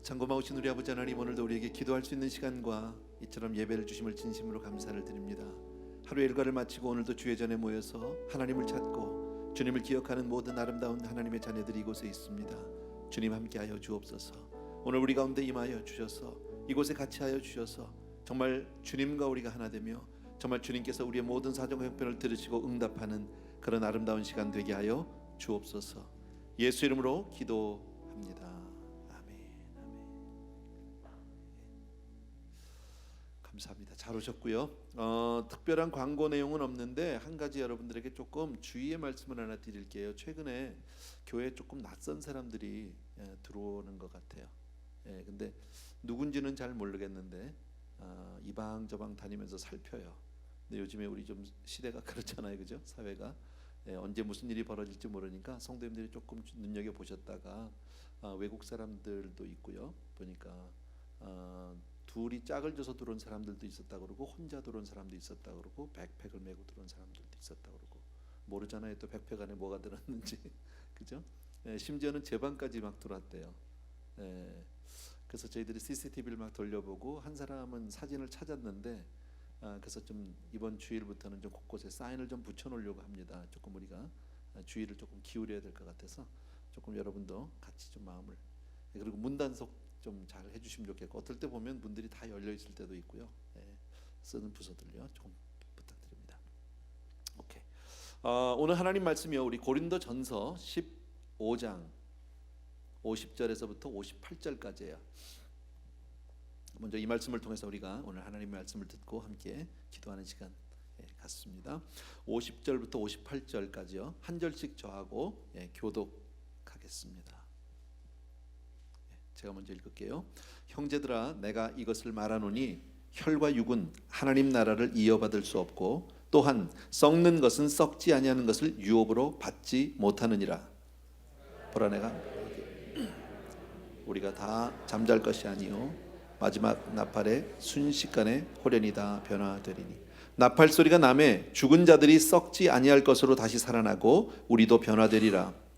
참 고마우신 우리 아버지 하나님, 오늘도 우리에게 기도할 수 있는 시간과 이처럼 예배를 주심을 진심으로 감사를 드립니다. 하루 일과를 마치고 오늘도 주의 전에 모여서 하나님을 찾고 주님을 기억하는 모든 아름다운 하나님의 자녀들이 이곳에 있습니다. 주님 함께하여 주옵소서. 오늘 우리 가운데 임하여 주셔서 이곳에 같이 하여 주셔서 정말 주님과 우리가 하나 되며 정말 주님께서 우리의 모든 사정 형편을 들으시고 응답하는 그런 아름다운 시간 되게 하여 주옵소서. 예수 이름으로 기도합니다. 감사합니다. 잘 오셨고요. 특별한 광고 내용은 없는데 한 가지 여러분들에게 조금 주의의 말씀을 하나 드릴게요. 최근에 교회에 조금 낯선 사람들이 들어오는 것 같아요. 근데 누군지는 잘 모르겠는데 이방 저방 다니면서 살펴요. 근데 요즘에 우리 좀 시대가 그렇잖아요, 그죠? 사회가 언제 무슨 일이 벌어질지 모르니까 성도님들이 조금 눈여겨 보셨다가 외국 사람들도 있고요. 보니까 둘이 짝을 져서 들어온 사람들도 있었다 그러고 혼자 들어온 사람도 있었다 그러고 백팩을 메고 들어온 사람들도 있었다 그러고 모르잖아요. 또 백팩 안에 뭐가 들었는지 그죠? 심지어는 제 방까지 막 들어왔대요. 그래서 저희들이 CCTV를 막 돌려보고 한 사람은 사진을 찾았는데 그래서 좀 이번 주일부터는 좀 곳곳에 사인을 좀 붙여놓으려고 합니다. 조금 우리가 주의를 조금 기울여야 될 것 같아서 조금 여러분도 같이 좀 마음을, 그리고 문단속 좀 잘 해주시면 좋겠고, 어떨 때 보면 문들이 다 열려 있을 때도 있고요. 쓰는 부서들요 조금 부탁드립니다. 오케이. 오늘 하나님 말씀이요, 우리 고린도전서 15장 50절에서부터 58절까지예요. 먼저 이 말씀을 통해서 우리가 오늘 하나님 말씀을 듣고 함께 기도하는 시간 갖습니다. 50절부터 58절까지요. 한 절씩 저하고 교독하겠습니다. 제가 먼저 읽을게요. 형제들아, 내가 이것을 말하노니 혈과 육은 하나님 나라를 이어받을 수 없고 또한 썩는 것은 썩지 아니하는 것을 유업으로 받지 못하느니라. 보라, 내가 우리가 다 잠잘 것이 아니요 마지막 나팔의 순식간에 호련히 다 변화되리니, 나팔 소리가 나매 죽은 자들이 썩지 아니할 것으로 다시 살아나고 우리도 변화되리라.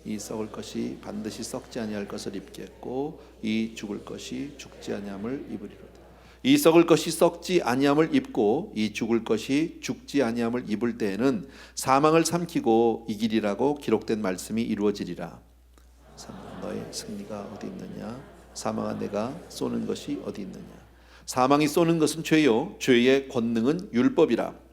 이 썩을 것이 반드시 썩지 아니할 것을 입겠고 이 죽을 것이 죽지 아니함을 입으리로다. 이 썩을 것이 썩지 아니함을 입고 이 죽을 것이 죽지 아니함을 입을 때에는 사망을 삼키고 이기리라고 기록된 말씀이 이루어지리라. 너의 승리가 어디 있느냐? 사망아, 내가 쏘는 것이 어디 있느냐? 사망이 쏘는 것은 죄요 죄의 권능은 율법이라.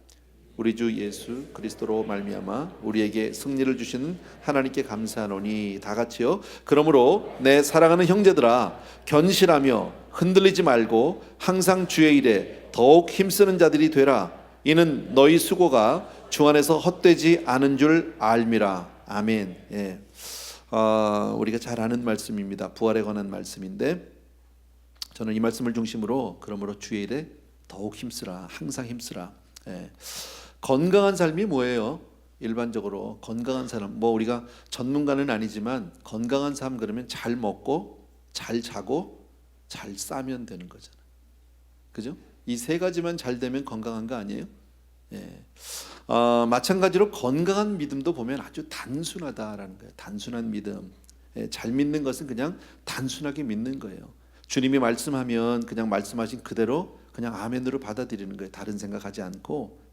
우리 주 예수 그리스도로 말미암아 우리에게 승리를 주시는 하나님께 감사하노니. 다 같이요. 그러므로 내 사랑하는 형제들아, 견실하며 흔들리지 말고 항상 주의 일에 더욱 힘쓰는 자들이 되라. 이는 너희 수고가 주 안에서 헛되지 않은 줄 알미라. 아멘. 우리가 잘 아는 말씀입니다. 부활에 관한 말씀인데, 저는 이 말씀을 중심으로 그러므로 주의 일에 더욱 힘쓰라, 항상 힘쓰라. 건강한 삶이 뭐예요? 일반적으로 건강한 사람, 뭐 우리가 전문가는 아니지만 건강한 삶 그러면 잘 먹고 잘 자고 잘 싸면 되는 거잖아요, 그죠? 이 세 가지만 잘 되면 건강한 거 아니에요? 마찬가지로 건강한 믿음도 보면 아주 단순하다라는 거예요. 단순한 믿음. 잘 믿는 것은 그냥 단순하게 믿는 거예요. 주님이 말씀하면 그냥 말씀하신 그대로 그냥 아멘으로 받아들이는 거예요. 다른 생각하지 않고.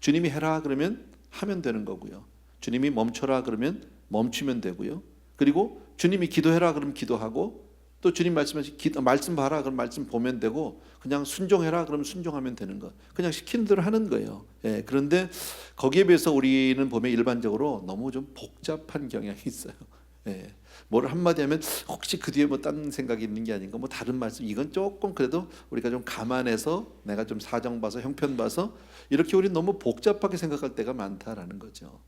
주님이 해라 그러면 하면 되는 거고요. 주님이 멈춰라 그러면 멈추면 되고요. 그리고 주님이 기도해라 그러면 기도하고, 또 주님 말씀하신 말씀 봐라 그럼 말씀 보면 되고, 그냥 순종해라 그러면 순종하면 되는 거. 그냥 시키는 대로 하는 거예요. 그런데 거기에 비해서 우리는 보면 일반적으로 너무 좀 복잡한 경향이 있어요. 뭘 한마디 하면 혹시 그 뒤에 뭐 다른 생각이 있는 게 아닌가, 뭐 다른 말씀, 이건 조금 그래도 우리가 좀 감안해서 내가 좀 사정 봐서 형편 봐서 이렇게 우리 너무 복잡하게 생각할 때가 많다라는 거죠.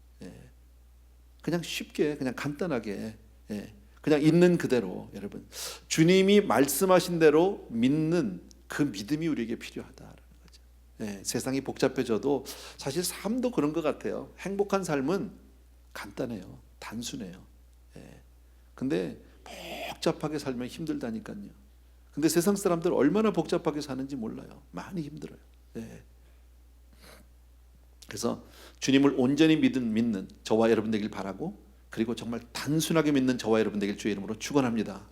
그냥 쉽게 그냥 간단하게 그냥 있는 그대로, 여러분 주님이 말씀하신 대로 믿는 그 믿음이 우리에게 필요하다라는 거죠. 세상이 복잡해져도 사실 삶도 그런 것 같아요. 행복한 삶은 간단해요, 단순해요. 근데 복잡하게 살면 힘들다니까요. 근데 세상 사람들 얼마나 복잡하게 사는지 몰라요. 많이 힘들어요. 그래서 주님을 온전히 믿는 저와 여러분 되길 바라고, 그리고 정말 단순하게 믿는 저와 여러분 되길 주의 이름으로 축원합니다.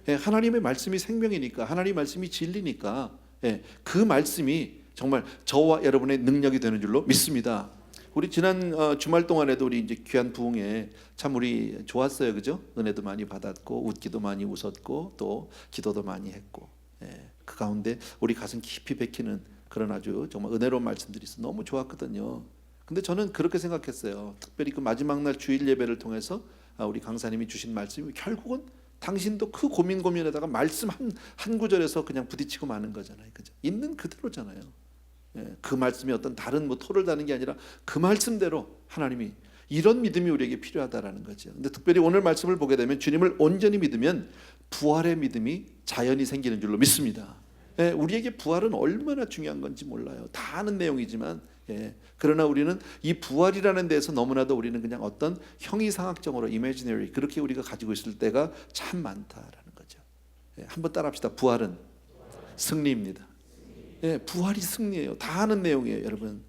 예, 하나님의 말씀이 생명이니까, 하나님의 말씀이 진리니까, 예, 그 말씀이 정말 저와 여러분의 능력이 되는 줄로 믿습니다. 우리 지난 주말 동안에도 우리 이제 귀한 부흥회 참 우리 좋았어요, 그죠? 은혜도 많이 받았고 웃기도 많이 웃었고 또 기도도 많이 했고, 예, 그 가운데 우리 가슴 깊이 bek히는 그런 아주 정말 은혜로운 말씀들이 있어 너무 좋았거든요. 근데 저는 그렇게 생각했어요. 특별히 그 마지막 날 주일 예배를 통해서 우리 강사님이 주신 말씀이 결국은 당신도 그 고민에다가 말씀 한 구절에서 그냥 부딪히고 마는 거잖아요, 그죠? 있는 그대로잖아요. 예, 그 말씀이 어떤 다른 뭐 토를 다는 게 아니라 그 말씀대로 하나님이 이런 믿음이 우리에게 필요하다라는 거죠. 근데 특별히 오늘 말씀을 보게 되면 주님을 온전히 믿으면 부활의 믿음이 자연히 생기는 줄로 믿습니다. 예, 우리에게 부활은 얼마나 중요한 건지 몰라요. 다 아는 내용이지만, 예, 그러나 우리는 이 부활이라는 데에서 너무나도 우리는 그냥 어떤 형이상학적으로 imaginary 그렇게 우리가 가지고 있을 때가 참 많다라는 거죠. 예, 한번 따라합시다. 부활은 승리입니다. 예, 부활이 승리예요. 다 아는 내용이에요, 여러분.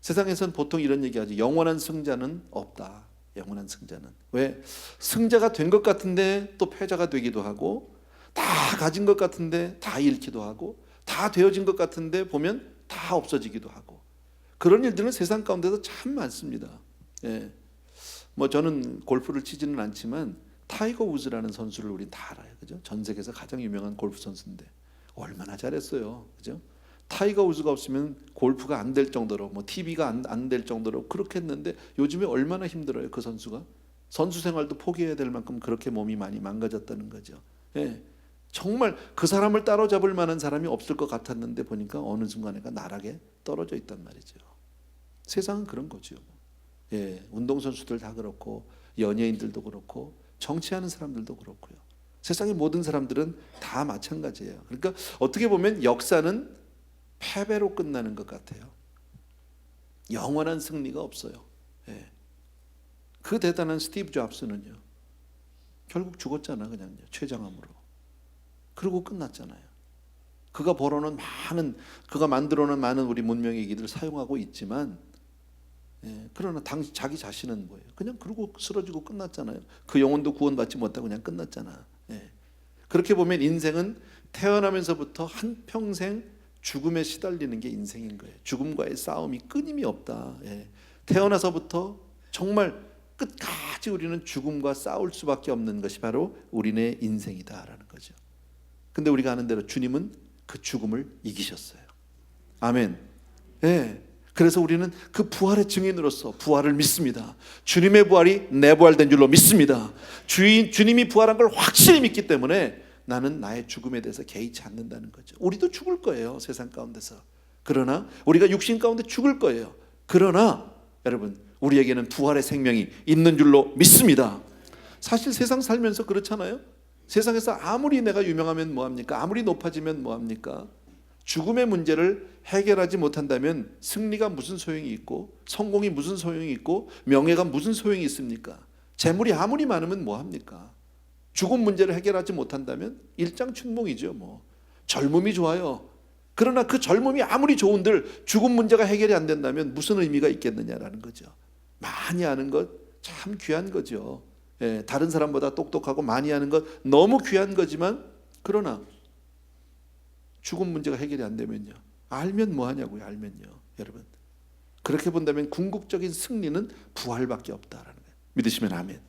세상에선 보통 이런 얘기하죠. 영원한 승자는 없다. 영원한 승자는. 왜? 승자가 된 것 같은데 또 패자가 되기도 하고, 다 가진 것 같은데 다 잃기도 하고, 다 되어진 것 같은데 보면 다 없어지기도 하고, 그런 일들은 세상 가운데서 참 많습니다. 예. 뭐 저는 골프를 치지는 않지만 타이거 우즈라는 선수를 우리 다 알아요, 그죠? 전 세계에서 가장 유명한 골프 선수인데 얼마나 잘했어요, 그죠? 타이거 우즈가 없으면 골프가 안 될 정도로, 뭐 TV가 안 될 정도로 그렇게 했는데 요즘에 얼마나 힘들어요, 그 선수가. 선수 생활도 포기해야 될 만큼 그렇게 몸이 많이 망가졌다는 거죠. 예. 정말 그 사람을 따라잡을 만한 사람이 없을 것 같았는데 보니까 어느 순간에가 나락에 떨어져 있단 말이죠. 세상은 그런 거죠. 예, 운동선수들 다 그렇고 연예인들도 그렇고 정치하는 사람들도 그렇고요. 세상의 모든 사람들은 다 마찬가지예요. 그러니까 어떻게 보면 역사는 패배로 끝나는 것 같아요. 영원한 승리가 없어요. 예. 그 대단한 스티브 잡스는요, 결국 죽었잖아, 그냥요, 췌장암으로. 그리고 끝났잖아요. 그가 벌어놓은 그가 만들어놓은 많은 우리 문명의 기기들을 사용하고 있지만, 예, 그러나 자기 자신은 뭐예요? 그냥 그러고 쓰러지고 끝났잖아요. 그 영혼도 구원받지 못하고 그냥 끝났잖아. 예. 그렇게 보면 인생은 태어나면서부터 한평생 죽음에 시달리는 게 인생인 거예요. 죽음과의 싸움이 끊임이 없다. 예. 태어나서부터 정말 끝까지 우리는 죽음과 싸울 수밖에 없는 것이 바로 우리네 인생이다라는 거죠. 근데 우리가 아는 대로 주님은 그 죽음을 이기셨어요. 아멘. 예. 그래서 우리는 그 부활의 증인으로서 부활을 믿습니다. 주님의 부활이 내 부활된 줄로 믿습니다. 주님이 부활한 걸 확실히 믿기 때문에 나는 나의 죽음에 대해서 개의치 않는다는 거죠. 우리도 죽을 거예요, 세상 가운데서. 그러나 우리가 육신 가운데 죽을 거예요. 그러나 여러분, 우리에게는 부활의 생명이 있는 줄로 믿습니다. 사실 세상 살면서 그렇잖아요. 세상에서 아무리 내가 유명하면 뭐합니까? 아무리 높아지면 뭐합니까? 죽음의 문제를 해결하지 못한다면 승리가 무슨 소용이 있고, 성공이 무슨 소용이 있고, 명예가 무슨 소용이 있습니까? 재물이 아무리 많으면 뭐합니까? 죽음 문제를 해결하지 못한다면 일장춘몽이죠. 뭐 젊음이 좋아요. 그러나 그 젊음이 아무리 좋은들 죽음 문제가 해결이 안 된다면 무슨 의미가 있겠느냐라는 거죠. 많이 아는 것 참 귀한 거죠. 예, 다른 사람보다 똑똑하고 많이 아는 것 너무 귀한 거지만, 그러나 죽음 문제가 해결이 안 되면요, 알면 뭐하냐고요. 알면요, 여러분. 그렇게 본다면 궁극적인 승리는 부활밖에 없다라는 거예요. 믿으시면 아멘.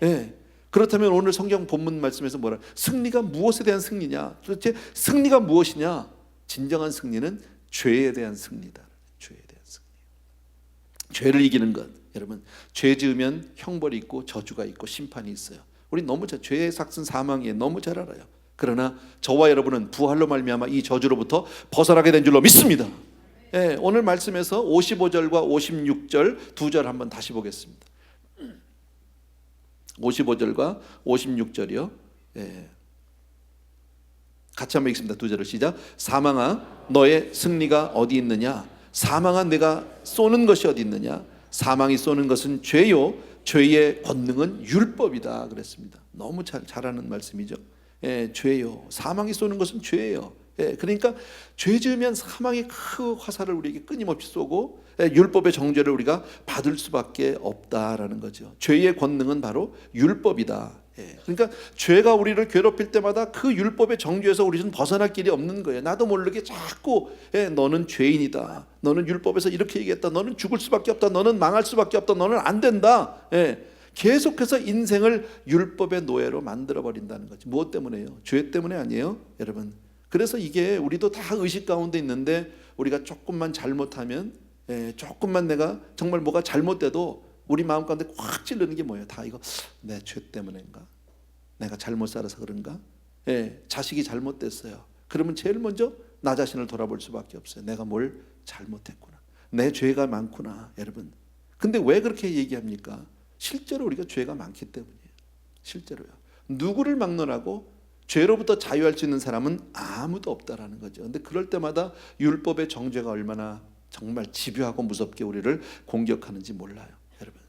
예. 그렇다면 오늘 성경 본문 말씀에서 뭐라? 승리가 무엇에 대한 승리냐? 도대체 승리가 무엇이냐? 진정한 승리는 죄에 대한 승리다. 죄에 대한 승리. 죄를 이기는 것. 여러분, 죄 지으면 형벌이 있고 저주가 있고 심판이 있어요. 우리 너무 죄의 삭슨 사망이에요. 너무 잘 알아요. 그러나 저와 여러분은 부활로 말미암아 이 저주로부터 벗어나게 된 줄로 믿습니다. 예, 오늘 말씀에서 55절과 56절 두 절 한번 다시 보겠습니다. 55절과 56절이요. 예. 같이 한번 읽습니다. 두 절을 시작. 사망아, 너의 승리가 어디 있느냐? 사망아, 내가 쏘는 것이 어디 있느냐? 사망이 쏘는 것은 죄요, 죄의 권능은 율법이다 그랬습니다. 너무 잘하는 말씀이죠. 예, 죄요. 사망이 쏘는 것은 죄예요. 예, 그러니까 죄 지으면 사망의 그 화살을 우리에게 끊임없이 쏘고 율법의 정죄를 우리가 받을 수밖에 없다라는 거죠. 죄의 권능은 바로 율법이다. 예, 그러니까 죄가 우리를 괴롭힐 때마다 그 율법의 정죄에서 우리는 벗어날 길이 없는 거예요. 나도 모르게 자꾸 너는 죄인이다, 너는 율법에서 이렇게 얘기했다, 너는 죽을 수밖에 없다, 너는 망할 수밖에 없다, 너는 안 된다. 계속해서 인생을 율법의 노예로 만들어 버린다는 거죠. 무엇 때문에요? 죄 때문에 아니에요, 여러분. 그래서 이게 우리도 다 의식 가운데 있는데 우리가 조금만 잘못하면, 조금만 내가 정말 뭐가 잘못돼도 우리 마음 가운데 확 찌르는 게 뭐예요? 다 이거 내 죄 때문인가? 내가 잘못 살아서 그런가? 자식이 잘못됐어요. 그러면 제일 먼저 나 자신을 돌아볼 수밖에 없어요. 내가 뭘 잘못했구나, 내 죄가 많구나, 여러분. 근데 왜 그렇게 얘기합니까? 실제로 우리가 죄가 많기 때문이에요. 실제로요. 누구를 막론하고 죄로부터 자유할 수 있는 사람은 아무도 없다라는 거죠. 근데 그럴 때마다 율법의 정죄가 얼마나 정말 집요하고 무섭게 우리를 공격하는지 몰라요, 여러분.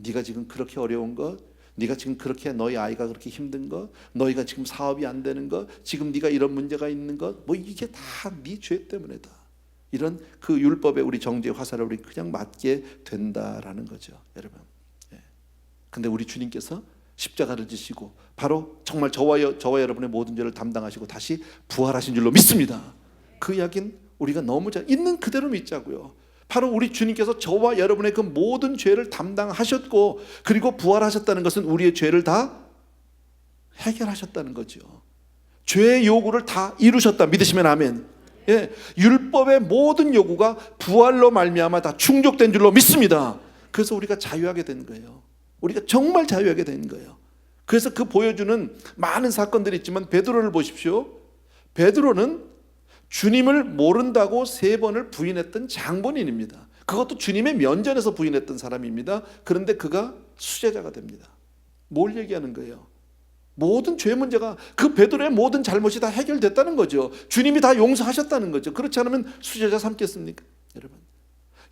네가 지금 그렇게 어려운 것, 네가 지금 그렇게 너희 아이가 그렇게 힘든 것, 너희가 지금 사업이 안 되는 것, 지금 네가 이런 문제가 있는 것, 뭐 이게 다 네 죄 때문이다. 이런 그 율법의 우리 정죄의 화살을 우리 그냥 맞게 된다라는 거죠, 여러분. 근데 우리 주님께서 십자가를 지시고 바로 정말 저와 여러분의 모든 죄를 담당하시고 다시 부활하신 줄로 믿습니다. 그 이야기는 우리가 너무 잘 있는 그대로 믿자고요. 바로 우리 주님께서 저와 여러분의 그 모든 죄를 담당하셨고, 그리고 부활하셨다는 것은 우리의 죄를 다 해결하셨다는 거죠. 죄의 요구를 다 이루셨다. 믿으시면 아멘. 율법의 모든 요구가 부활로 말미암아 다 충족된 줄로 믿습니다. 그래서 우리가 자유하게 된 거예요. 우리가 정말 자유하게 된 거예요. 그래서 그 보여주는 많은 사건들이 있지만 베드로를 보십시오. 베드로는 주님을 모른다고 3번을 부인했던 장본인입니다. 그것도 주님의 면전에서 부인했던 사람입니다. 그런데 그가 수제자가 됩니다. 뭘 얘기하는 거예요? 모든 죄 문제가, 그 베드로의 모든 잘못이 다 해결됐다는 거죠. 주님이 다 용서하셨다는 거죠. 그렇지 않으면 수제자 삼겠습니까, 여러분?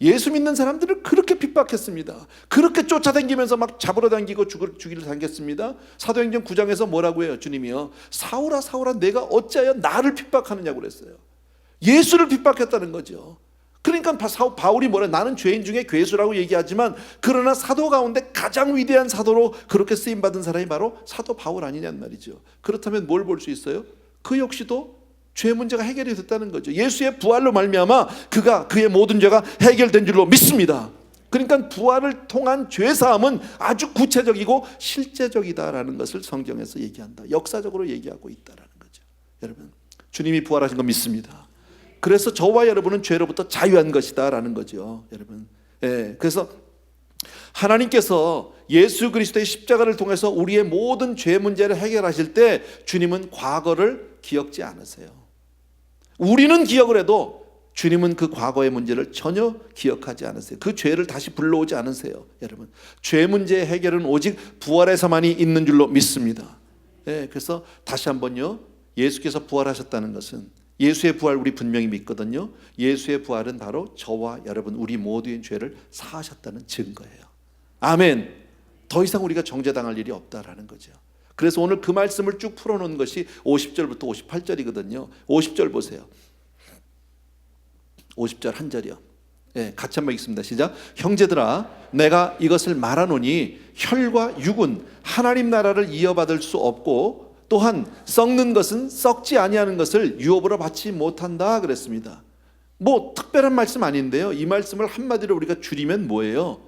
예수 믿는 사람들을 그렇게 핍박했습니다. 그렇게 쫓아다니면서 막 잡으러 당기고 죽이려 당겼습니다. 사도행전 9장에서 뭐라고 해요? 주님이요, 사울아 사울아 내가 어찌하여 나를 핍박하느냐고 그랬어요. 예수를 핍박했다는 거죠. 그러니까 바울이 뭐래? 나는 죄인 중에 괴수라고 얘기하지만 그러나 사도 가운데 가장 위대한 사도로 그렇게 쓰임받은 사람이 바로 사도 바울 아니냐는 말이죠. 그렇다면 뭘 볼 수 있어요? 그 역시도 죄 문제가 해결이 됐다는 거죠. 예수의 부활로 말미암아 그의 모든 죄가 해결된 줄로 믿습니다. 그러니까 부활을 통한 죄사함은 아주 구체적이고 실제적이다라는 것을 성경에서 얘기한다. 역사적으로 얘기하고 있다라는 거죠. 여러분, 주님이 부활하신 거 믿습니다. 그래서 저와 여러분은 죄로부터 자유한 것이다라는 거죠, 여러분. 그래서 하나님께서 예수 그리스도의 십자가를 통해서 우리의 모든 죄 문제를 해결하실 때 주님은 과거를 기억지 않으세요. 우리는 기억을 해도 주님은 그 과거의 문제를 전혀 기억하지 않으세요. 그 죄를 다시 불러오지 않으세요, 여러분. 죄 문제의 해결은 오직 부활에서만이 있는 줄로 믿습니다. 그래서 다시 한번요, 예수께서 부활하셨다는 것은, 예수의 부활 우리 분명히 믿거든요. 예수의 부활은 바로 저와 여러분 우리 모두의 죄를 사하셨다는 증거예요. 아멘. 더 이상 우리가 정죄당할 일이 없다라는 거죠. 그래서 오늘 그 말씀을 쭉 풀어놓은 것이 50절부터 58절이거든요. 50절 보세요. 50절 한 절이요. 같이 한번 읽습니다. 시작. 형제들아, 내가 이것을 말하노니 혈과 육은 하나님 나라를 이어받을 수 없고 또한 썩는 것은 썩지 아니하는 것을 유업으로 받지 못한다 그랬습니다. 뭐 특별한 말씀 아닌데요, 이 말씀을 한마디로 우리가 줄이면 뭐예요?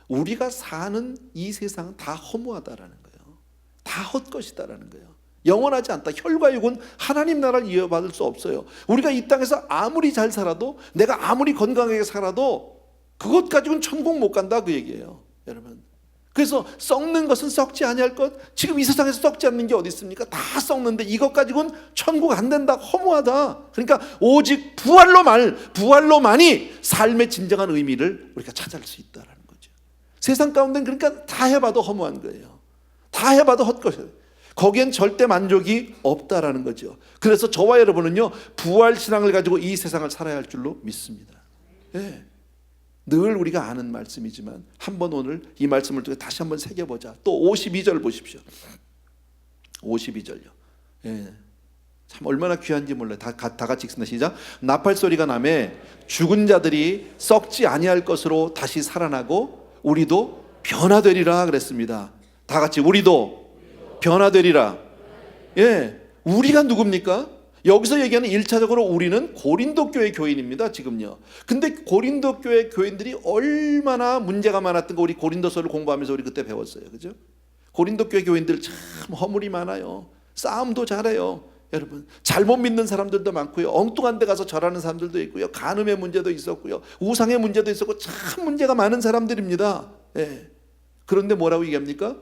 우리가 사는 이 세상은 다 허무하다라는 거예요. 다 헛것이다라는 거예요. 영원하지 않다. 혈과 육은 하나님 나라를 이어받을 수 없어요. 우리가 이 땅에서 아무리 잘 살아도, 내가 아무리 건강하게 살아도 그것 가지고는 천국 못 간다, 그 얘기예요, 여러분. 그래서 썩는 것은 썩지 아니할 것, 지금 이 세상에서 썩지 않는 게 어디 있습니까? 다 썩는데 이것 가지고는 천국 안 된다, 허무하다. 그러니까 오직 부활로만이 삶의 진정한 의미를 우리가 찾을 수 있다라는 거죠. 세상 가운데는 그러니까 다 해봐도 허무한 거예요. 다 해봐도 헛것이에요. 거기엔 절대 만족이 없다라는 거죠. 그래서 저와 여러분은요, 부활 신앙을 가지고 이 세상을 살아야 할 줄로 믿습니다. 늘 우리가 아는 말씀이지만 한번 오늘 이 말씀을 통해 다시 한번 새겨보자. 또 52절 보십시오. 52절요. 참 얼마나 귀한지 몰라요. 다 같이 읽습니다. 시작. 나팔 소리가 나매 죽은 자들이 썩지 아니할 것으로 다시 살아나고 우리도 변화되리라 그랬습니다. 다 같이 우리도 변화되리라. 예, 우리가 누굽니까? 여기서 얘기하는 1차적으로 우리는 고린도 교회 교인입니다. 지금요. 근데 고린도 교회 교인들이 얼마나 문제가 많았던 거 우리 고린도서를 공부하면서 우리 그때 배웠어요. 그죠? 고린도 교회 교인들 참 허물이 많아요. 싸움도 잘해요. 여러분, 잘못 믿는 사람들도 많고요. 엉뚱한 데 가서 절하는 사람들도 있고요. 간음의 문제도 있었고요. 우상의 문제도 있었고 참 문제가 많은 사람들입니다. 예. 그런데 뭐라고 얘기합니까?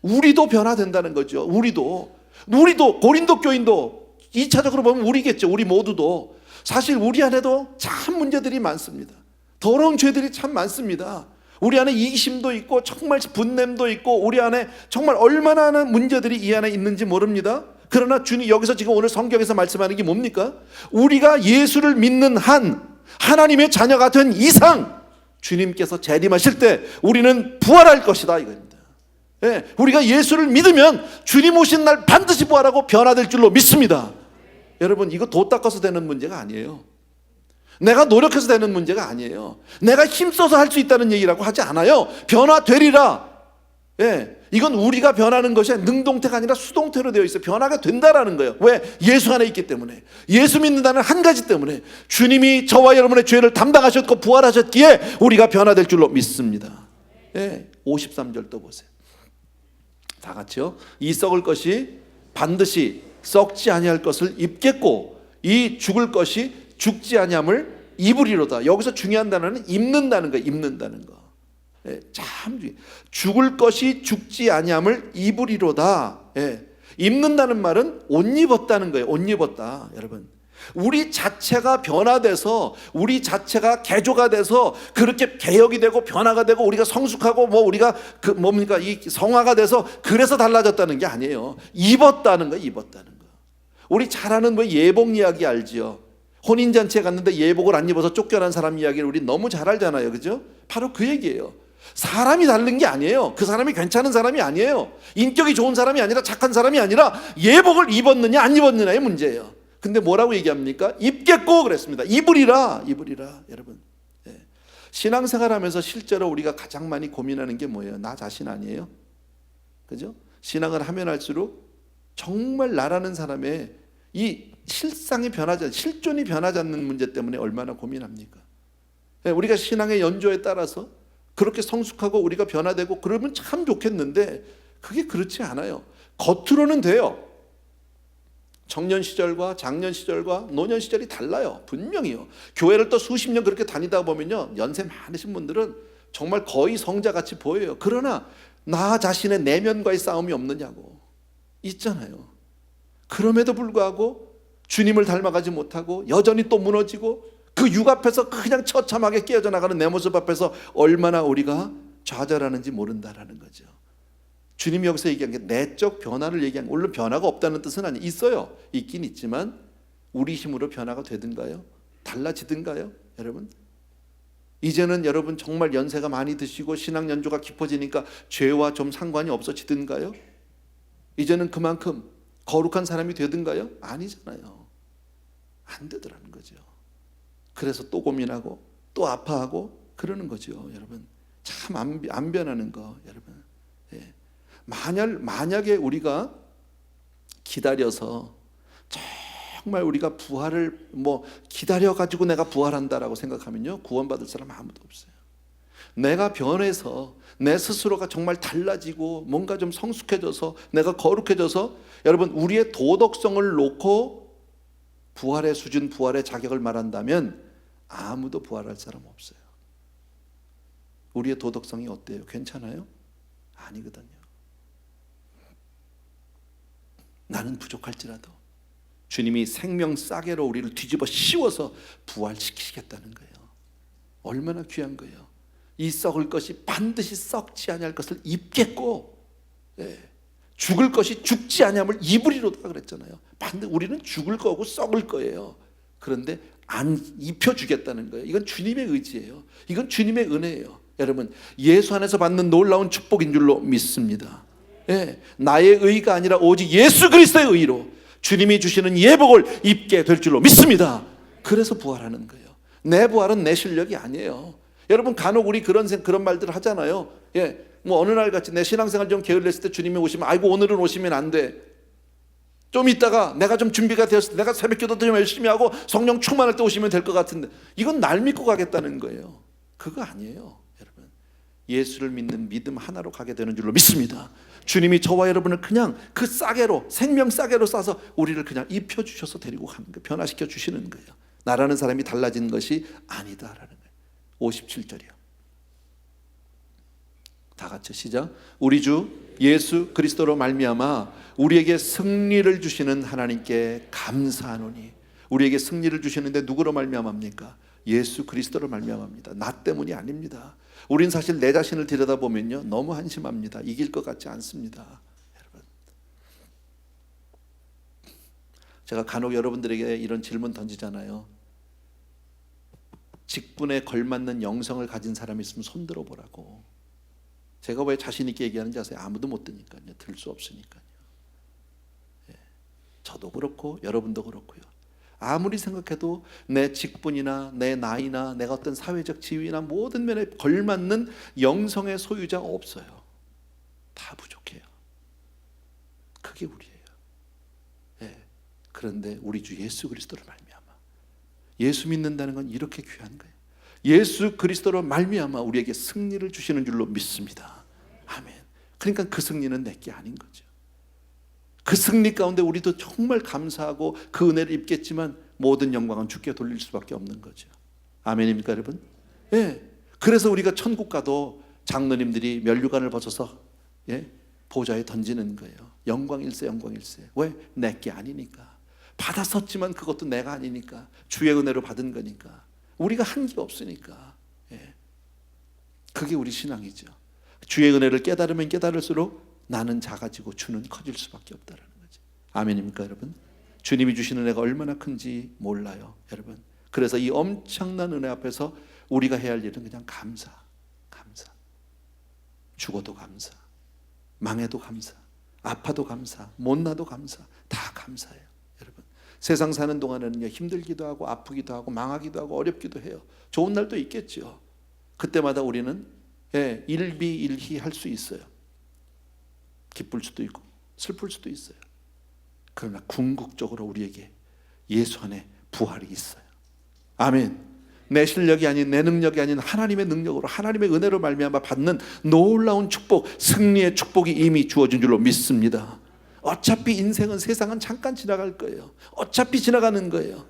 우리도 변화된다는 거죠. 우리도 고린도 교인도 2차적으로 보면 우리겠죠. 우리 모두도 사실 우리 안에도 참 문제들이 많습니다. 더러운 죄들이 참 많습니다. 우리 안에 이기심도 있고 정말 분냄도 있고 우리 안에 정말 얼마나 많은 문제들이 이 안에 있는지 모릅니다. 그러나 주님 여기서 지금 오늘 성경에서 말씀하는 게 뭡니까? 우리가 예수를 믿는 한 하나님의 자녀가 된 이상 주님께서 재림하실 때 우리는 부활할 것이다 이겁니다. 예, 우리가 예수를 믿으면 주님 오신 날 반드시 부활하고 변화될 줄로 믿습니다. 여러분, 이거 도 닦아서 되는 문제가 아니에요. 내가 노력해서 되는 문제가 아니에요. 내가 힘써서 할 수 있다는 얘기라고 하지 않아요. 변화되리라. 예, 이건 우리가 변하는 것이 능동태가 아니라 수동태로 되어 있어요. 변화가 된다라는 거예요. 왜? 예수 안에 있기 때문에. 예수 믿는다는 한 가지 때문에. 주님이 저와 여러분의 죄를 담당하셨고 부활하셨기에 우리가 변화될 줄로 믿습니다. 예, 53절 또 보세요. 다 같이요. 이 썩을 것이 반드시 썩지 아니할 것을 입겠고 이 죽을 것이 죽지 아니함을 입으리로다. 여기서 중요한 단어는 입는다는 거예요. 입는다는 거. 예, 참 죽을 것이 죽지 아니함을 입으리로다. 예, 입는다는 말은 옷 입었다는 거예요. 옷 입었다. 여러분, 우리 자체가 변화돼서 우리 자체가 개조가 돼서 그렇게 개혁이 되고 변화가 되고 우리가 성숙하고 뭐 우리가 이 성화가 돼서 그래서 달라졌다는 게 아니에요. 입었다는 거예요. 입었다는 거. 우리 잘 아는 뭐 예복 이야기 알지요? 혼인잔치에 갔는데 예복을 안 입어서 쫓겨난 사람 이야기를 우리 너무 잘 알잖아요. 그죠? 바로 그 얘기예요. 사람이 다른 게 아니에요. 그 사람이 괜찮은 사람이 아니에요. 인격이 좋은 사람이 아니라 착한 사람이 아니라 예복을 입었느냐 안 입었느냐의 문제예요. 근데 뭐라고 얘기합니까? 입겠고 그랬습니다. 입으리라. 여러분, 예. 신앙생활하면서 실제로 우리가 가장 많이 고민하는 게 뭐예요? 나 자신 아니에요? 그죠? 신앙을 하면 할수록 정말 나라는 사람의 이 실상이 실존이 변하지 않는 문제 때문에 얼마나 고민합니까? 예, 우리가 신앙의 연조에 따라서 그렇게 성숙하고 우리가 변화되고 그러면 참 좋겠는데 그게 그렇지 않아요. 겉으로는 돼요. 청년 시절과 장년 시절과 노년 시절이 달라요. 분명히요. 교회를 또 수십 년 그렇게 다니다 보면요, 연세 많으신 분들은 정말 거의 성자같이 보여요. 그러나 나 자신의 내면과의 싸움이 없느냐고. 있잖아요. 그럼에도 불구하고 주님을 닮아가지 못하고 여전히 또 무너지고 그 육 앞에서 그냥 처참하게 깨어져 나가는 내 모습 앞에서 얼마나 우리가 좌절하는지 모른다라는 거죠. 주님이 여기서 얘기한 게 내적 변화를 얘기한, 물론 변화가 없다는 뜻은 아니에요. 있어요. 있긴 있지만 우리 힘으로 변화가 되든가요? 달라지든가요? 여러분, 이제는 여러분 정말 연세가 많이 드시고 신앙 연조가 깊어지니까 죄와 좀 상관이 없어지든가요? 이제는 그만큼 거룩한 사람이 되든가요? 아니잖아요. 안 되더라는 거죠. 그래서 또 고민하고 또 아파하고 그러는 거죠. 여러분, 참 안 변하는 거. 여러분, 예. 만약에 우리가 기다려서 정말 우리가 부활을 기다려가지고 내가 부활한다라고 생각하면요, 구원받을 사람 아무도 없어요. 내가 변해서 내 스스로가 정말 달라지고 뭔가 좀 성숙해져서 내가 거룩해져서, 여러분, 우리의 도덕성을 놓고 부활의 수준, 부활의 자격을 말한다면 아무도 부활할 사람 없어요. 우리의 도덕성이 어때요? 괜찮아요? 아니거든요. 나는 부족할지라도 주님이 생명 싸개로 우리를 뒤집어 씌워서 부활시키시겠다는 거예요. 얼마나 귀한 거예요. 이 썩을 것이 반드시 썩지 아니할 것을 입겠고, 예, 죽을 것이 죽지 아니함을 입으리로다 그랬잖아요. 반드시 우리는 죽을 거고 썩을 거예요. 그런데 안 입혀주겠다는 거예요. 이건 주님의 의지예요. 이건 주님의 은혜예요. 여러분, 예수 안에서 받는 놀라운 축복인 줄로 믿습니다. 예, 나의 의가 아니라 오직 예수 그리스도의 의로 주님이 주시는 예복을 입게 될 줄로 믿습니다. 그래서 부활하는 거예요. 내 부활은 내 실력이 아니에요. 여러분 간혹 우리 그런 말들 하잖아요. 뭐 어느 날 같이 내 신앙생활 좀 게을렀을 때 주님이 오시면 아이고 오늘은 오시면 안 돼. 좀 있다가 내가 좀 준비가 되었을 때 내가 새벽기도 좀 열심히 하고 성령 충만할 때 오시면 될 것 같은데, 이건 날 믿고 가겠다는 거예요. 그거 아니에요. 여러분 예수를 믿는 믿음 하나로 가게 되는 줄로 믿습니다. 주님이 저와 여러분을 그냥 그 싸개로, 생명 싸개로 싸서 우리를 그냥 입혀주셔서 데리고 가는 거예요. 변화시켜 주시는 거예요. 나라는 사람이 달라진 것이 아니다라는 거예요. 57절이요. 다 같이 시작. 우리 주 예수 그리스도로 말미암아 우리에게 승리를 주시는 하나님께 감사하노니. 우리에게 승리를 주시는데 누구로 말미암합니까? 예수 그리스도로 말미암합니다. 나 때문이 아닙니다. 우린 사실 내 자신을 들여다보면요 너무 한심합니다. 이길 것 같지 않습니다. 여러분, 제가 간혹 여러분들에게 이런 질문 던지잖아요. 직분에 걸맞는 영성을 가진 사람이 있으면 손들어 보라고. 제가 왜 자신 있게 얘기하는지 아세요? 아무도 못 드니까요. 들 수 없으니까요. 저도 그렇고 여러분도 그렇고요. 아무리 생각해도 내 직분이나 내 나이나 내가 어떤 사회적 지위나 모든 면에 걸맞는 영성의 소유자가 없어요. 다 부족해요. 그게 우리예요. 그런데 우리 주 예수 그리스도로 말미암아, 예수 믿는다는 건 이렇게 귀한 거예요. 예수 그리스도로 말미암아 우리에게 승리를 주시는 줄로 믿습니다. 아멘. 그러니까 그 승리는 내게 아닌 거죠. 그 승리 가운데 우리도 정말 감사하고 그 은혜를 입겠지만 모든 영광은 주께 돌릴 수밖에 없는 거죠. 아멘입니까 여러분? 그래서 우리가 천국 가도 장로님들이 면류관을 벗어서 보좌에 던지는 거예요. 영광일세 영광일세. 왜? 내게 아니니까. 받았었지만 그것도 내가 아니니까, 주의 은혜로 받은 거니까, 우리가 한 게 없으니까. 그게 우리 신앙이죠. 주의 은혜를 깨달으면 깨달을수록 나는 작아지고 주는 커질 수밖에 없다는 거죠. 아멘입니까 여러분? 주님이 주시는 은혜가 얼마나 큰지 몰라요 여러분. 그래서 이 엄청난 은혜 앞에서 우리가 해야 할 일은 그냥 감사. 죽어도 감사, 망해도 감사, 아파도 감사, 못나도 감사. 다 감사해요 여러분. 세상 사는 동안에는요 힘들기도 하고 아프기도 하고 망하기도 하고 어렵기도 해요. 좋은 날도 있겠죠. 그때마다 우리는 일비일희 할 수 있어요. 기쁠 수도 있고 슬플 수도 있어요. 그러나 궁극적으로 우리에게 예수 안에 부활이 있어요. 아멘. 내 실력이 아닌, 내 능력이 아닌 하나님의 능력으로, 하나님의 은혜로 말미암아 받는 놀라운 축복, 승리의 축복이 이미 주어진 줄로 믿습니다. 어차피 인생은, 세상은 잠깐 지나갈 거예요. 어차피 지나가는 거예요.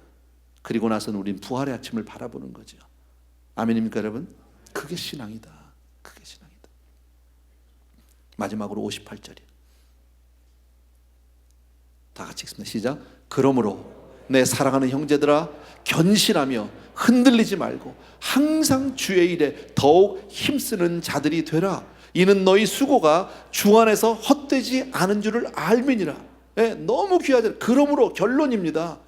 그리고 나서는 우린 부활의 아침을 바라보는 거죠. 아멘입니까 여러분? 그게 신앙이다. 그게 신앙이다. 마지막으로 58절이에요. 다 같이 읽습니다. 시작. 그러므로 내 사랑하는 형제들아, 견실하며 흔들리지 말고 항상 주의 일에 더욱 힘쓰는 자들이 되라. 이는 너희 수고가 주 안에서 헛되지 않은 줄을 알미니라. 너무 귀하죠. 그러므로 결론입니다.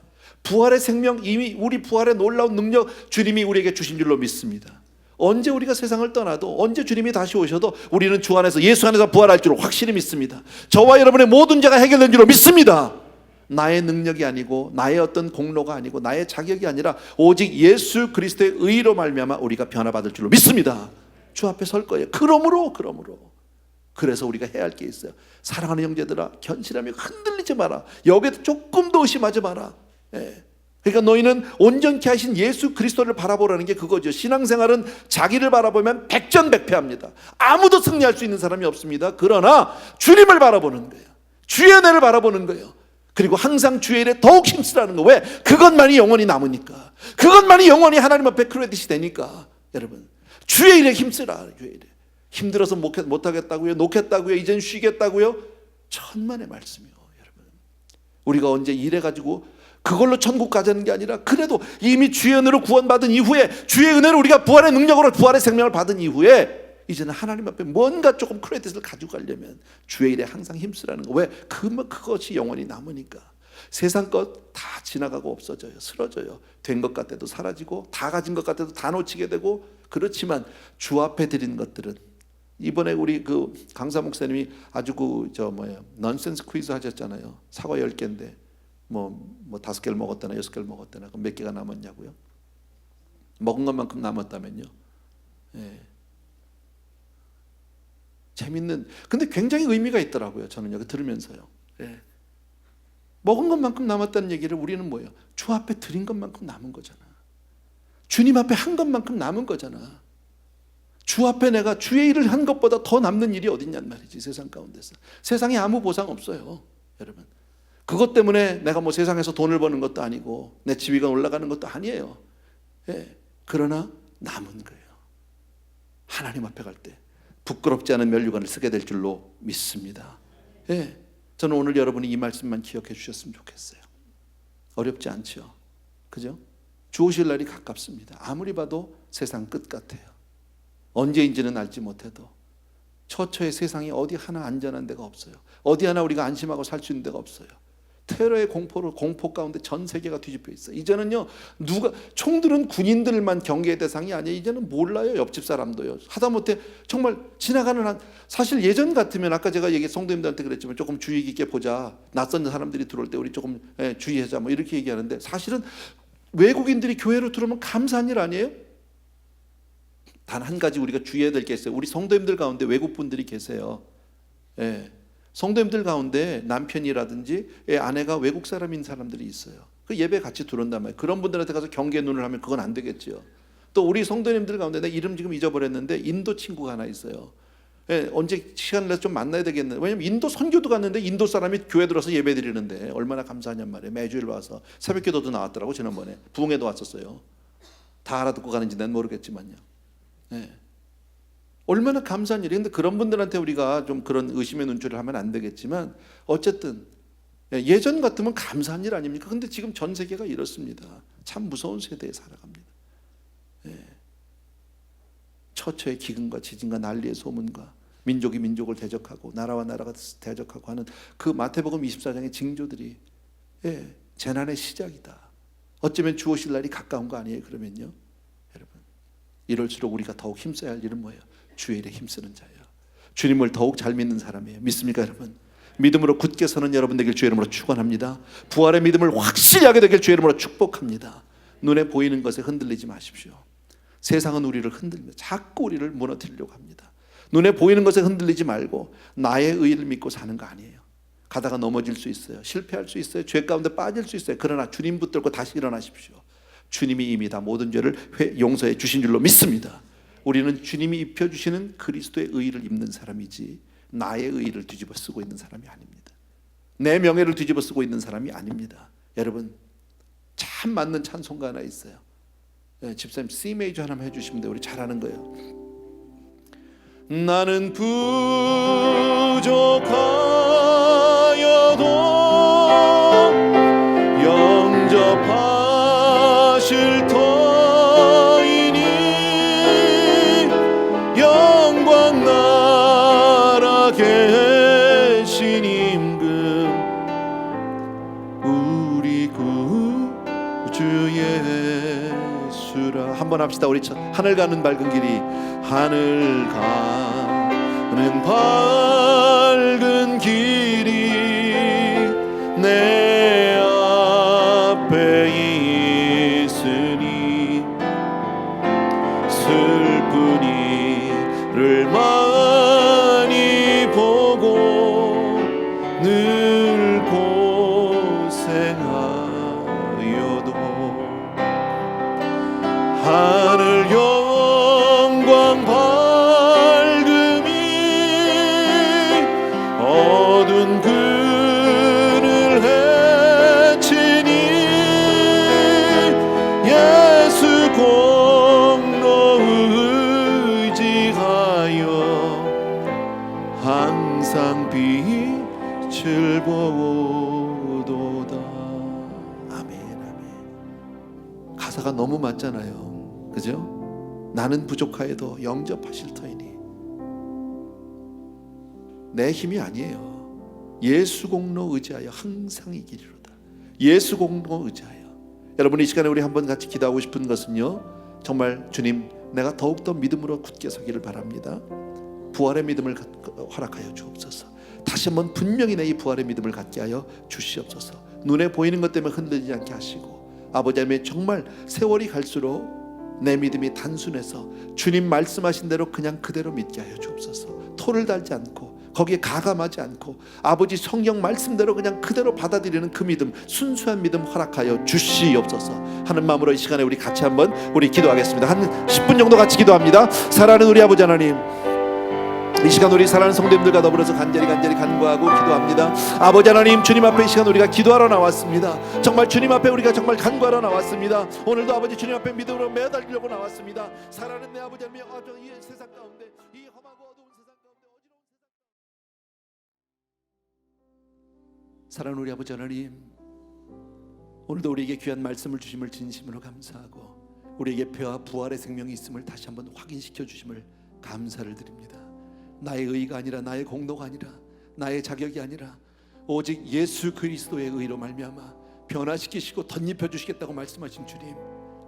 부활의 생명, 이미 우리 부활의 놀라운 능력 주님이 우리에게 주신 줄로 믿습니다. 언제 우리가 세상을 떠나도, 언제 주님이 다시 오셔도 우리는 주 안에서, 예수 안에서 부활할 줄로 확실히 믿습니다. 저와 여러분의 모든 죄가 해결된 줄로 믿습니다. 나의 능력이 아니고 나의 어떤 공로가 아니고 나의 자격이 아니라 오직 예수 그리스도의 의로 말미암아 우리가 변화받을 줄로 믿습니다. 주 앞에 설 거예요. 그러므로 그래서 우리가 해야 할 게 있어요. 사랑하는 형제들아, 견실하며 흔들리지 마라. 여기에도 조금도 의심하지 마라. 그러니까 너희는 온전케 하신 예수 그리스도를 바라보라는 게 그거죠. 신앙생활은 자기를 바라보면 백전백패합니다. 아무도 승리할 수 있는 사람이 없습니다. 그러나 주님을 바라보는 거예요. 주의 은혜를 바라보는 거예요. 그리고 항상 주의 일에 더욱 힘쓰라는 거. 왜? 그것만이 영원히 남으니까. 그것만이 영원히 하나님 앞에 크레딧이 되니까. 여러분, 주의 일에 힘쓰라. 주의 일에. 힘들어서 못하겠다고요? 놓겠다고요? 이젠 쉬겠다고요? 천만의 말씀이요 여러분. 우리가 언제 일해가지고 그걸로 천국 가자는 게 아니라, 그래도 이미 주의 은혜로 구원받은 이후에, 주의 은혜로 우리가 부활의 능력으로 부활의 생명을 받은 이후에 이제는 하나님 앞에 뭔가 조금 크레딧을 가지고 가려면 주의 일에 항상 힘쓰라는 거. 왜? 그것이 영원히 남으니까. 세상 것 다 지나가고 없어져요. 쓰러져요. 된 것 같아도 사라지고, 다 가진 것 같아도 다 놓치게 되고. 그렇지만 주 앞에 드린 것들은, 이번에 우리 그 강사 목사님이 아주 넌센스 퀴즈 하셨잖아요. 사과 10개인데 뭐 5개를 먹었다나 6개를 먹었다나 그럼 몇 개가 남았냐고요? 먹은 것만큼 남았다면요. 예. 재밌는, 근데 굉장히 의미가 있더라고요. 저는 여기 들으면서요. 예. 먹은 것만큼 남았다는 얘기를 우리는 뭐예요? 주 앞에 드린 것만큼 남은 거잖아. 주님 앞에 한 것만큼 남은 거잖아. 주 앞에 내가 주의 일을 한 것보다 더 남는 일이 어딨냔 말이지. 세상 가운데서. 세상에 아무 보상 없어요, 여러분. 그것 때문에 내가 뭐 세상에서 돈을 버는 것도 아니고 내 지위가 올라가는 것도 아니에요. 예. 그러나 남은 거예요. 하나님 앞에 갈 때 부끄럽지 않은 면류관을 쓰게 될 줄로 믿습니다. 예. 저는 오늘 여러분이 이 말씀만 기억해 주셨으면 좋겠어요. 어렵지 않죠? 그죠? 주 오실 날이 가깝습니다. 아무리 봐도 세상 끝 같아요. 언제인지는 알지 못해도 처처의 세상이 어디 하나 안전한 데가 없어요. 어디 하나 우리가 안심하고 살 수 있는 데가 없어요. 테러의 공포 가운데 전 세계가 뒤집혀 있어요. 이제는요, 총들은 군인들만 경계의 대상이 아니에요. 이제는 몰라요, 옆집 사람도요. 하다못해 정말 지나가는 사실 예전 같으면 아까 제가 성도님들한테 그랬지만 조금 주의 깊게 보자. 낯선 사람들이 들어올 때 우리 조금 주의하자 뭐 이렇게 얘기하는데, 사실은 외국인들이 교회로 들어오면 감사한 일 아니에요? 단 한 가지 우리가 주의해야 될 게 있어요. 우리 성도님들 가운데 외국분들이 계세요. 예. 성도님들 가운데 남편이라든지 아내가 외국 사람인 사람들이 있어요. 그 예배 같이 들어온단 말이에요. 그런 분들한테 가서 경계 눈을 하면 그건 안 되겠죠. 또 우리 성도님들 가운데, 내 이름 지금 잊어버렸는데 인도 친구가 하나 있어요. 예, 언제 시간을 내서 좀 만나야 되겠네. 왜냐면 인도 선교도 갔는데 인도 사람이 교회 들어서 예배 드리는데 얼마나 감사하냔 말이에요. 매주일 와서 새벽기도도 나왔더라고. 지난번에 부흥회도 왔었어요. 다 알아듣고 가는지 난 모르겠지만요. 예. 얼마나 감사한 일이에요. 근데 그런 분들한테 우리가 좀 그런 의심의 눈초리를 하면 안 되겠지만, 어쨌든 예전 같으면 감사한 일 아닙니까? 근데 지금 전 세계가 이렇습니다. 참 무서운 세대에 살아갑니다. 예. 처처의 기근과 지진과 난리의 소문과 민족이 민족을 대적하고 나라와 나라가 대적하고 하는 그 마태복음 24장의 징조들이 재난의 시작이다. 어쩌면 주 오실 날이 가까운 거 아니에요? 그러면요, 여러분, 이럴수록 우리가 더욱 힘써야 할 일은 뭐예요? 주의 일에 힘쓰는 자예요. 주님을 더욱 잘 믿는 사람이에요. 믿습니까, 여러분? 믿음으로 굳게 서는 여러분 되길 주의 이름으로 축원합니다. 부활의 믿음을 확실히 하게 되길 주의 이름으로 축복합니다. 눈에 보이는 것에 흔들리지 마십시오. 세상은 우리를 흔들며 자꾸 우리를 무너뜨리려고 합니다. 눈에 보이는 것에 흔들리지 말고 나의 의의를 믿고 사는 거 아니에요. 가다가 넘어질 수 있어요. 실패할 수 있어요. 죄 가운데 빠질 수 있어요. 그러나 주님 붙들고 다시 일어나십시오. 주님이 이미 다 모든 죄를 용서해 주신 줄로 믿습니다. 우리는 주님이 입혀주시는 그리스도의 의의를 입는 사람이지 나의 의의를 뒤집어 쓰고 있는 사람이 아닙니다. 내 명예를 뒤집어 쓰고 있는 사람이 아닙니다. 여러분, 참 맞는 찬송가 하나 있어요. 집사님 C 메이저 하나만 해주시면 돼요. 우리 잘하는 거예요. 나는 부족하여도 영접하실 터이니 영광 나라 계신 임금 우리 구주 예수라. 한번 합시다. 우리 하늘 가는 밝은 길이, 하늘 가는 밝은 길이 내 앞에 있으니 슬픈 이를 많이 보고 늘 고생하여도 하늘 영광 밝음이 어두운 그늘 헤치니 예수 공로 의지하여 항상 빛을 보도다. 아멘, 아멘. 가사가 너무 맞잖아요. 그죠? 나는 부족하여도 영접하실 터이니. 내 힘이 아니에요. 예수 공로 의지하여 항상 이기리로다. 예수 공로 의지하여. 여러분, 이 시간에 우리 한번 같이 기도하고 싶은 것은요, 정말 주님, 내가 더욱더 믿음으로 굳게 서기를 바랍니다. 부활의 믿음을 허락하여 주옵소서. 다시 한번 분명히 내 이 부활의 믿음을 갖게 하여 주시옵소서. 눈에 보이는 것 때문에 흔들리지 않게 하시고, 아버지 하나님 정말 세월이 갈수록 내 믿음이 단순해서 주님 말씀하신 대로 그냥 그대로 믿게 하여 주옵소서. 토를 달지 않고 거기에 가감하지 않고 아버지 성경 말씀대로 그냥 그대로 받아들이는 그 믿음, 순수한 믿음 허락하여 주시옵소서 하는 마음으로 이 시간에 우리 같이 한번 우리 기도하겠습니다. 한 10분 정도 같이 기도합니다. 사랑하는 우리 아버지 하나님, 이 시간 우리 사랑하는 성도님들과 더불어서 간절히 간구하고 기도합니다. 아버지 하나님, 주님 앞에 이 시간 우리가 기도하러 나왔습니다. 정말 주님 앞에 우리가 정말 간구하러 나왔습니다. 오늘도 아버지 주님 앞에 믿음으로 매달리려고 나왔습니다. 사랑하는 내 아버지 하나님, 이 세상 가운데, 이 험하고 어두운 세상 가운데, 어지러운 세상, 사랑하는 우리 아버지 하나님, 오늘도 우리에게 귀한 말씀을 주심을 진심으로 감사하고, 우리에게 배와 부활의 생명이 있음을 다시 한번 확인시켜 주심을 감사를 드립니다. 나의 의가 아니라, 나의 공로가 아니라, 나의 자격이 아니라 오직 예수 그리스도의 의로 말미암아 변화시키시고 덧입혀 주시겠다고 말씀하신 주님,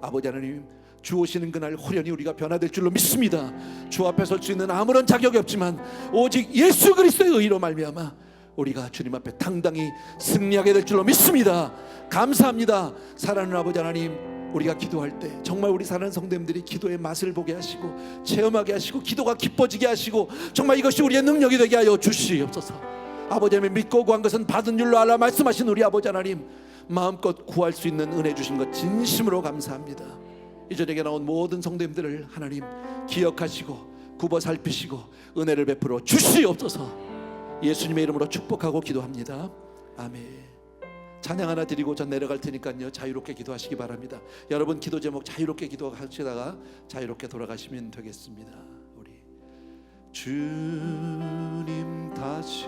아버지 하나님, 주 오시는 그날 호련히 우리가 변화될 줄로 믿습니다. 주 앞에 설 수 있는 아무런 자격이 없지만 오직 예수 그리스도의 의로 말미암아 우리가 주님 앞에 당당히 승리하게 될 줄로 믿습니다. 감사합니다. 사랑하는 아버지 하나님, 우리가 기도할 때 정말 우리 사랑하는 성도님들이 기도의 맛을 보게 하시고 체험하게 하시고 기도가 기뻐지게 하시고 정말 이것이 우리의 능력이 되게 하여 주시옵소서. 아버지 하나님, 믿고 구한 것은 받은 줄로 알라 말씀하신 우리 아버지 하나님, 마음껏 구할 수 있는 은혜 주신 것 진심으로 감사합니다. 이 저녁에 나온 모든 성도님들을 하나님 기억하시고 굽어 살피시고 은혜를 베풀어 주시옵소서. 예수님의 이름으로 축복하고 기도합니다. 아멘. 찬양 하나 드리고 전 내려갈 테니까요, 자유롭게 기도하시기 바랍니다. 여러분 기도 제목 자유롭게 기도하시다가 자유롭게 돌아가시면 되겠습니다. 우리 주님 다시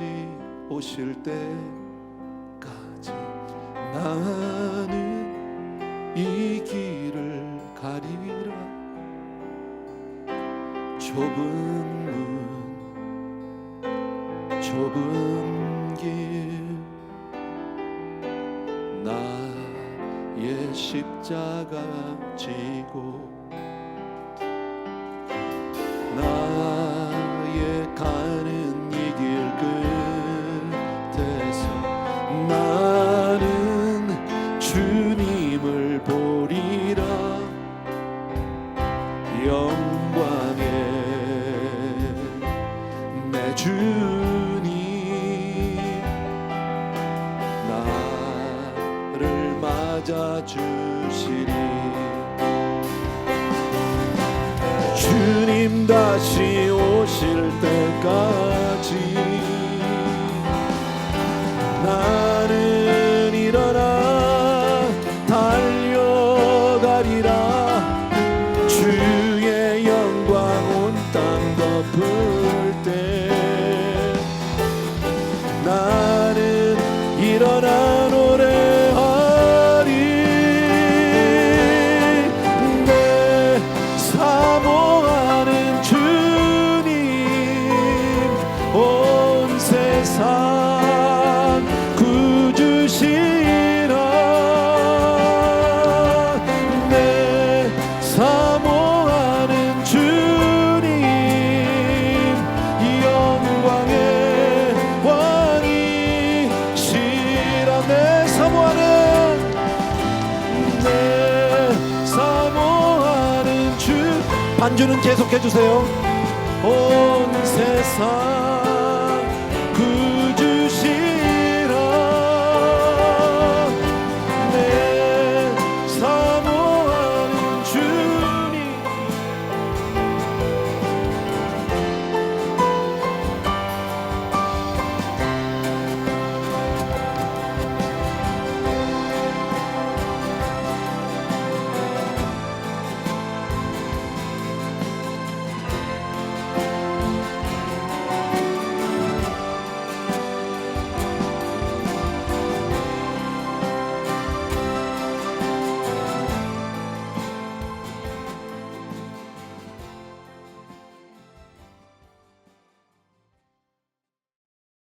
오실 때까지 나는 이 길을 가리라. 좁은 문, 좁은 길, 나의 십자가 지고 나의 가는 이 길 끝에서 나는 주님을 보리라. 영광의 내 주님 나를 맞아주시리. 주님 다시 오실 때까지 나는 일어나 달려가리라. 주의 영광 온 땅 덮을 때 나는 일어나 노래하리. 내 사모하는 주님 온 세상 구주시라. 내 사모하는 주님 영광의 왕이시라. 내 사모하는 주, 반주는 계속해 주세요. 온 세상